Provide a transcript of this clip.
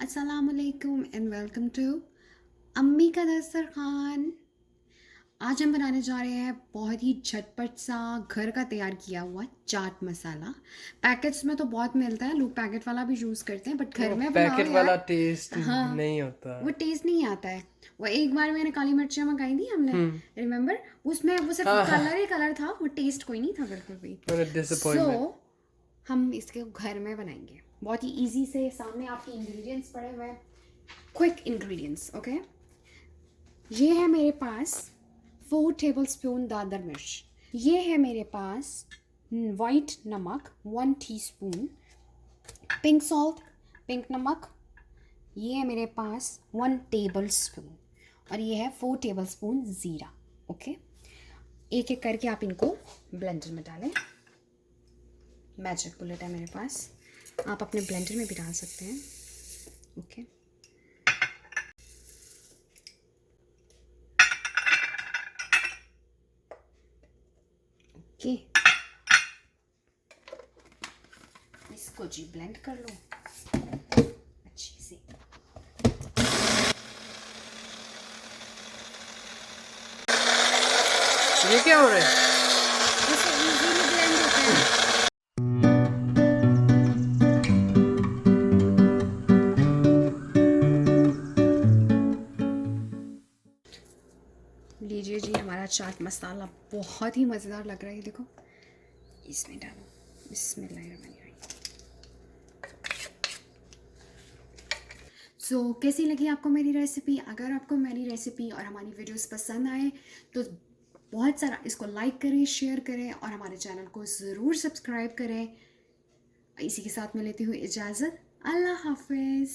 अस्सलाम वालेकुम and welcome to अम्मी का दस्तरखान। आज हम बनाने जा रहे हैं बहुत ही झटपट सा घर का तैयार किया हुआ चाट मसाला। पैकेट्स में तो बहुत मिलता है, लोग पैकेट वाला भी यूज़ करते हैं, बट घर वो में बनाओ पैकेट वाला यार। टेस्ट हाँ, नहीं होता। वो टेस्ट नहीं आता है। वो एक बार मैंने काली मिर्चियाँ मंगाई थी हमने, हम्म। रिमेंबर, उसमें वो सिर्फ हाँ हाँ। कलर ही कलर था, वो टेस्ट कोई नहीं था बिल्कुल भी। मेरा सो डिसअपॉइंटमेंट। हम इसके घर में बनाएंगे बहुत ही इजी से। सामने आपके इंग्रेडिएंट्स पड़े हुए हैं, क्विक इंग्रेडिएंट्स। ओके, ये है मेरे पास 4 टेबलस्पून दादर मिर्च, ये है मेरे पास वाइट नमक 1 टीस्पून, पिंक सॉल्ट पिंक नमक, ये है मेरे पास 1 टेबलस्पून, और ये है 4 टेबलस्पून ज़ीरा। ओके, एक एक करके आप इनको ब्लेंडर में डालें। मैजिक बुलेट है मेरे पास, आप अपने ब्लेंडर में भी डाल सकते हैं। ओके, ओके, इसको जी ब्लेंड कर लो अच्छी से। ये क्या हो रहा है? इससे इजीली ब्लेंड होता है। लीजिए जी, हमारा चाट मसाला बहुत ही मज़ेदार लग रहा है। देखो, इसमें डालो, बिस्मिल्लाहिर्रहमानिर्रहीम। कैसी लगी आपको मेरी रेसिपी? अगर आपको मेरी रेसिपी और हमारी वीडियोस पसंद आए तो बहुत सारा इसको लाइक करें, शेयर करें और हमारे चैनल को ज़रूर सब्सक्राइब करें। इसी के साथ मैं लेती हूँ इजाज़त। अल्लाह हाफिज़।